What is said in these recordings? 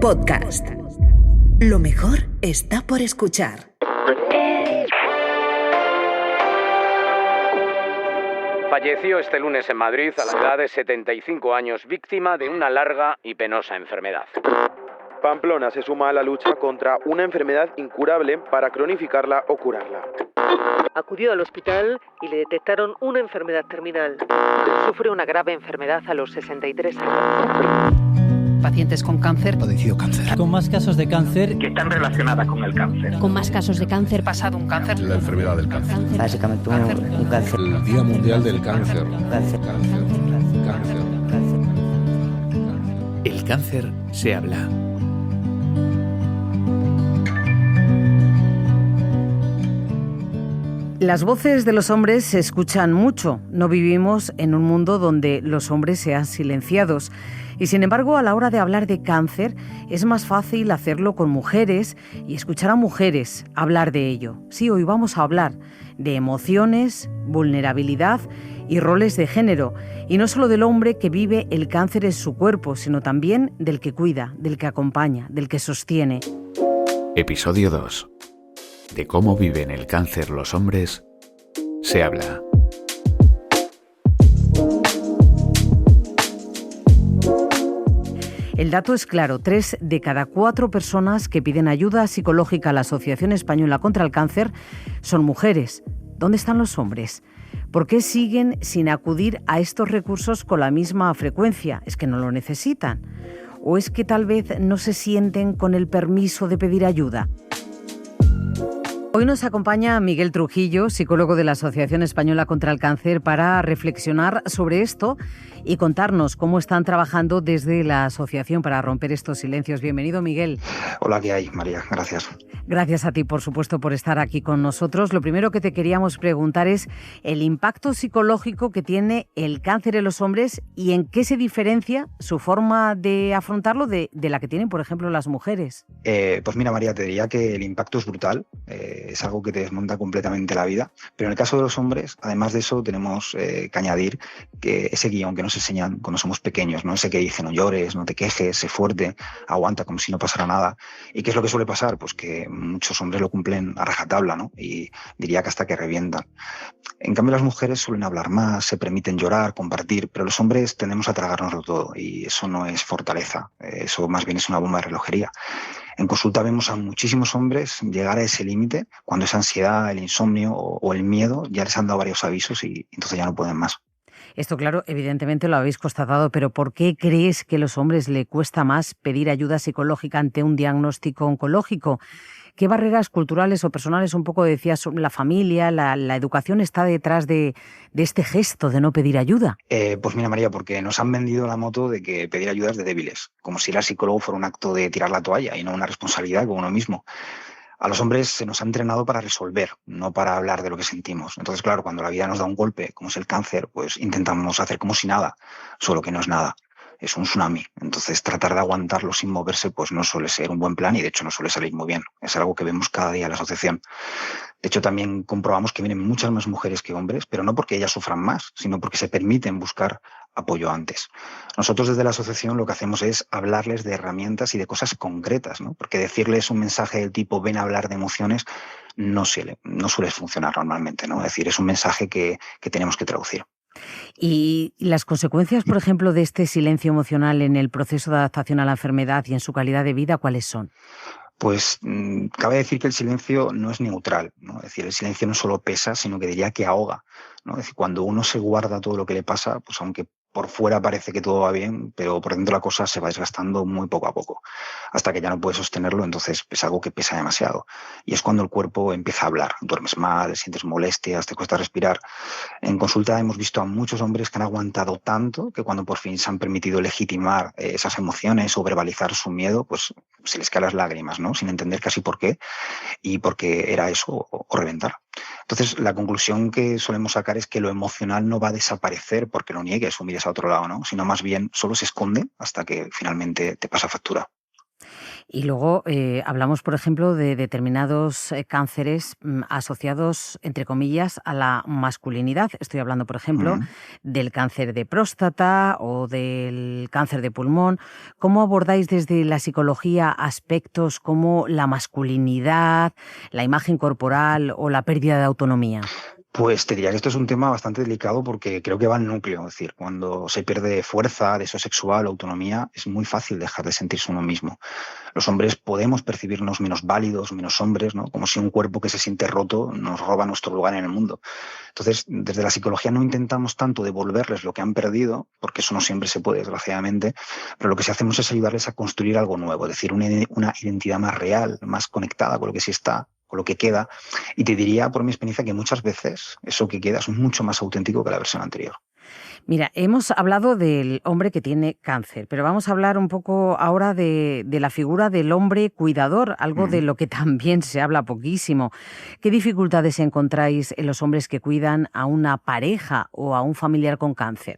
Podcast. Lo mejor está por escuchar. Falleció este lunes en Madrid a la edad de 75 años, víctima de una larga y penosa enfermedad. Pamplona se suma a la lucha contra una enfermedad incurable para cronificarla o curarla. Acudió al hospital y le detectaron una enfermedad terminal. Sufre una grave enfermedad a los 63 años. Pacientes con cáncer. Padeció cáncer. Con más casos de cáncer que están relacionadas con el cáncer. Con más casos de cáncer. Pasado un cáncer. La enfermedad del cáncer. Básicamente un cáncer. El Día Mundial del Cáncer. Cáncer. El cáncer se habla. Las voces de los hombres se escuchan mucho. No vivimos en un mundo donde los hombres sean silenciados. Y sin embargo, a la hora de hablar de cáncer, es más fácil hacerlo con mujeres y escuchar a mujeres hablar de ello. Sí, hoy vamos a hablar de emociones, vulnerabilidad y roles de género. Y no solo del hombre que vive el cáncer en su cuerpo, sino también del que cuida, del que acompaña, del que sostiene. Episodio 2. De cómo viven el cáncer los hombres, se habla. El dato es claro, 3 de cada 4 personas que piden ayuda psicológica a la Asociación Española contra el Cáncer son mujeres. ¿Dónde están los hombres? ¿Por qué siguen sin acudir a estos recursos con la misma frecuencia? ¿Es que no lo necesitan? ¿O es que tal vez no se sienten con el permiso de pedir ayuda? Hoy nos acompaña Miguel Trujillo, psicólogo de la Asociación Española contra el Cáncer, para reflexionar sobre esto y contarnos cómo están trabajando desde la asociación para romper estos silencios. Bienvenido, Miguel. Hola, ¿qué hay, María? Gracias. Gracias a ti, por supuesto, por estar aquí con nosotros. Lo primero que te queríamos preguntar es el impacto psicológico que tiene el cáncer en los hombres y en qué se diferencia su forma de afrontarlo de la que tienen, por ejemplo, las mujeres. Pues mira, María, te diría que el impacto es brutal. Es algo que te desmonta completamente la vida. Pero en el caso de los hombres, además de eso, tenemos que añadir que ese guión que nos enseñan cuando somos pequeños, ¿no? Ese que dice no llores, no te quejes, sé fuerte, aguanta como si no pasara nada. ¿Y qué es lo que suele pasar? Pues que muchos hombres lo cumplen a rajatabla, ¿no? Y diría que hasta que revientan. En cambio, las mujeres suelen hablar más, se permiten llorar, compartir, pero los hombres tendemos a tragárnoslo todo y eso no es fortaleza, eso más bien es una bomba de relojería. En consulta vemos a muchísimos hombres llegar a ese límite cuando esa ansiedad, el insomnio o el miedo ya les han dado varios avisos y entonces ya no pueden más. Esto, claro, evidentemente lo habéis constatado, pero ¿por qué crees que a los hombres les cuesta más pedir ayuda psicológica ante un diagnóstico oncológico? ¿Qué barreras culturales o personales, un poco decías, la familia, la educación está detrás de este gesto de no pedir ayuda? Pues mira, María, porque nos han vendido la moto de que pedir ayuda es de débiles, como si ir al psicólogo fuera un acto de tirar la toalla y no una responsabilidad con uno mismo. A los hombres se nos ha entrenado para resolver, no para hablar de lo que sentimos. Entonces, claro, cuando la vida nos da un golpe, como es el cáncer, pues intentamos hacer como si nada, solo que no es nada. Es un tsunami. Entonces, tratar de aguantarlo sin moverse pues no suele ser un buen plan y, de hecho, no suele salir muy bien. Es algo que vemos cada día en la asociación. De hecho, también comprobamos que vienen muchas más mujeres que hombres, pero no porque ellas sufran más, sino porque se permiten buscar apoyo antes. Nosotros desde la asociación lo que hacemos es hablarles de herramientas y de cosas concretas, ¿no? Porque decirles un mensaje del tipo ven a hablar de emociones no suele funcionar normalmente, ¿no? Es decir, es un mensaje que tenemos que traducir. Y las consecuencias, por ejemplo, de este silencio emocional en el proceso de adaptación a la enfermedad y en su calidad de vida, ¿cuáles son? Pues cabe decir que el silencio no es neutral, ¿no? Es decir, el silencio no solo pesa, sino que diría que ahoga, ¿no? Es decir, cuando uno se guarda todo lo que le pasa, pues aunque por fuera parece que todo va bien, pero por dentro la cosa se va desgastando muy poco a poco, hasta que ya no puedes sostenerlo, entonces es algo que pesa demasiado. Y es cuando el cuerpo empieza a hablar, duermes mal, sientes molestias, te cuesta respirar. En consulta hemos visto a muchos hombres que han aguantado tanto que cuando por fin se han permitido legitimar esas emociones o verbalizar su miedo, pues se les caen las lágrimas, ¿no? Sin entender casi por qué, y porque era eso o reventar. Entonces, la conclusión que solemos sacar es que lo emocional no va a desaparecer porque lo niegues o mires a otro lado, ¿no? Sino más bien solo se esconde hasta que finalmente te pasa factura. Y luego hablamos, por ejemplo, de determinados cánceres asociados, entre comillas, a la masculinidad. Estoy hablando, por ejemplo, del cáncer de próstata o del cáncer de pulmón. ¿Cómo abordáis desde la psicología aspectos como la masculinidad, la imagen corporal o la pérdida de autonomía? Pues te diría que esto es un tema bastante delicado porque creo que va al núcleo. Es decir, cuando se pierde fuerza, deseo sexual o autonomía, es muy fácil dejar de sentirse uno mismo. Los hombres podemos percibirnos menos válidos, menos hombres, ¿no? Como si un cuerpo que se siente roto nos roba nuestro lugar en el mundo. Entonces, desde la psicología no intentamos tanto devolverles lo que han perdido, porque eso no siempre se puede, desgraciadamente, pero lo que sí hacemos es ayudarles a construir algo nuevo, es decir, una identidad más real, más conectada con lo que sí está, con lo que queda, y te diría por mi experiencia que muchas veces eso que queda es mucho más auténtico que la versión anterior. Mira, hemos hablado del hombre que tiene cáncer, pero vamos a hablar un poco ahora de la figura del hombre cuidador, algo de lo que también se habla poquísimo. ¿Qué dificultades encontráis en los hombres que cuidan a una pareja o a un familiar con cáncer?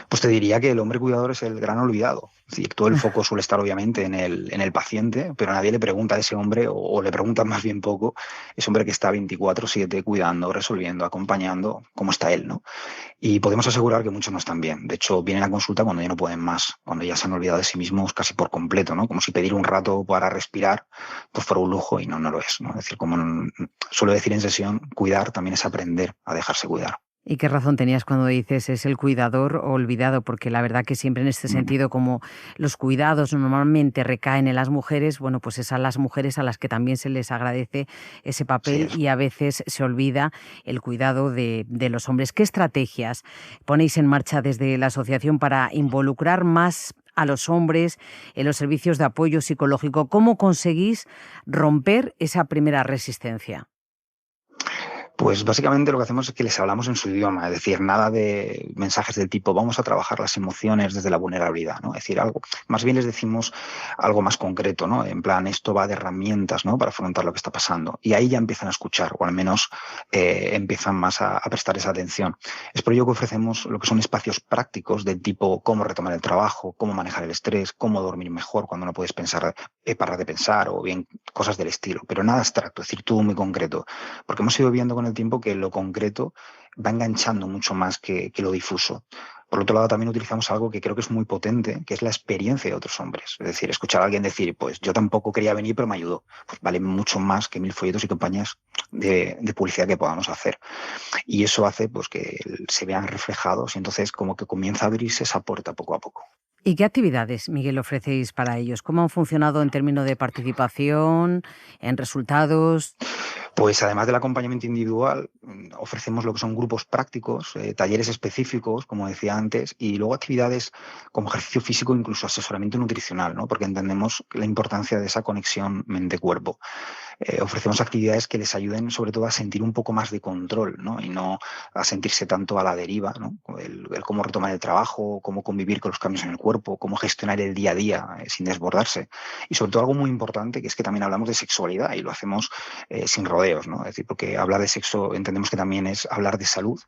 Pues te diría que el hombre cuidador es el gran olvidado. Es decir, todo el foco suele estar obviamente en el paciente, pero nadie le pregunta a ese hombre, o le preguntan más bien poco, ese hombre que está 24/7 cuidando, resolviendo, acompañando, cómo está él, ¿no? Y podemos asegurar que muchos no están bien. De hecho, vienen a consulta cuando ya no pueden más, cuando ya se han olvidado de sí mismos casi por completo, ¿no? Como si pedir un rato para respirar pues fuera un lujo, y no lo es, ¿no? Es decir, como suelo decir en sesión, cuidar también es aprender a dejarse cuidar. ¿Y qué razón tenías cuando dices es el cuidador olvidado? Porque la verdad que siempre en este sentido, como los cuidados normalmente recaen en las mujeres, bueno, pues es a las mujeres a las que también se les agradece ese papel, y a veces se olvida el cuidado de los hombres. ¿Qué estrategias ponéis en marcha desde la asociación para involucrar más a los hombres en los servicios de apoyo psicológico? ¿Cómo conseguís romper esa primera resistencia? Pues básicamente lo que hacemos es que les hablamos en su idioma, es decir, nada de mensajes del tipo vamos a trabajar las emociones desde la vulnerabilidad, ¿no? Es decir, algo, más bien les decimos algo más concreto, ¿no? En plan, esto va de herramientas, ¿no? Para afrontar lo que está pasando. Y ahí ya empiezan a escuchar, o al menos empiezan más a prestar esa atención. Es por ello que ofrecemos lo que son espacios prácticos del tipo cómo retomar el trabajo, cómo manejar el estrés, cómo dormir mejor cuando no puedes parar de pensar, o bien cosas del estilo, pero nada abstracto, es decir, todo muy concreto. Porque hemos ido viendo con el tiempo que lo concreto va enganchando mucho más que lo difuso. Por otro lado, también utilizamos algo que creo que es muy potente, que es la experiencia de otros hombres. Es decir, escuchar a alguien decir, pues yo tampoco quería venir, pero me ayudó. Pues vale mucho más que 1000 folletos y campañas de publicidad que podamos hacer. Y eso hace pues que se vean reflejados, y entonces como que comienza a abrirse esa puerta poco a poco. ¿Y qué actividades, Miguel, ofrecéis para ellos? ¿Cómo han funcionado en términos de participación, en resultados? Pues además del acompañamiento individual, ofrecemos lo que son grupos prácticos, talleres específicos, como decía antes, y luego actividades como ejercicio físico, incluso asesoramiento nutricional, ¿no? Porque entendemos la importancia de esa conexión mente-cuerpo. Ofrecemos actividades que les ayuden sobre todo a sentir un poco más de control, ¿no? Y no a sentirse tanto a la deriva, ¿no? El cómo retomar el trabajo, cómo convivir con los cambios en el cuerpo, cómo gestionar el día a día sin desbordarse. Y sobre todo algo muy importante, que es que también hablamos de sexualidad, y lo hacemos sin rodeos, ¿no? Es decir, porque hablar de sexo entendemos que también es hablar de salud.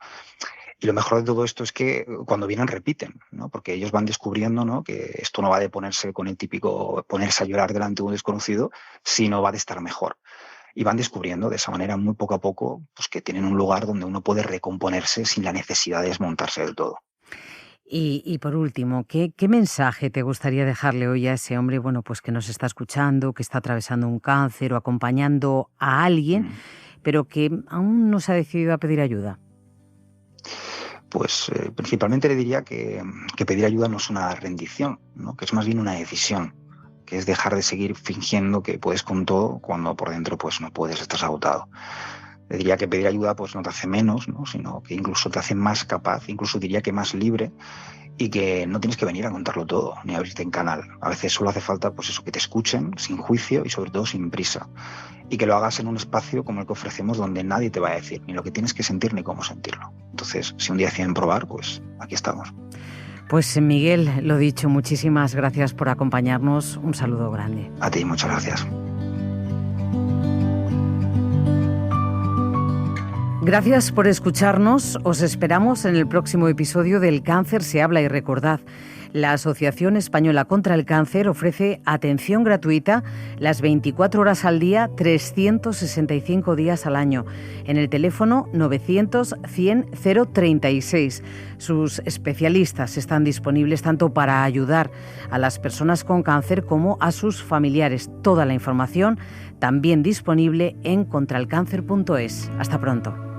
Y lo mejor de todo esto es que cuando vienen repiten, ¿no? Porque ellos van descubriendo, ¿no? Que esto no va de ponerse con el típico ponerse a llorar delante de un desconocido, sino va de estar mejor. Y van descubriendo de esa manera, muy poco a poco, pues que tienen un lugar donde uno puede recomponerse sin la necesidad de desmontarse del todo. Y por último, ¿qué mensaje te gustaría dejarle hoy a ese hombre, bueno, pues que nos está escuchando, que está atravesando un cáncer o acompañando a alguien, pero que aún no se ha decidido a pedir ayuda? Pues principalmente le diría que pedir ayuda no es una rendición, ¿no? Que es más bien una decisión, que es dejar de seguir fingiendo que puedes con todo cuando por dentro pues no puedes, estás agotado. Le diría que pedir ayuda pues no te hace menos, ¿no? Sino que incluso te hace más capaz, incluso diría que más libre, y que no tienes que venir a contarlo todo, ni abrirte en canal. A veces solo hace falta pues eso, que te escuchen sin juicio y sobre todo sin prisa. Y que lo hagas en un espacio como el que ofrecemos, donde nadie te va a decir ni lo que tienes que sentir ni cómo sentirlo. Entonces, si un día deciden probar, pues aquí estamos. Pues Miguel, lo dicho, muchísimas gracias por acompañarnos. Un saludo grande. A ti, muchas gracias. Gracias por escucharnos. Os esperamos en el próximo episodio del Cáncer se habla, y recordad, La Asociación Española contra el Cáncer ofrece atención gratuita las 24 horas al día, 365 días al año, en el teléfono 900 100 036. Sus especialistas están disponibles tanto para ayudar a las personas con cáncer como a sus familiares. Toda la información también disponible en contralcáncer.es. Hasta pronto.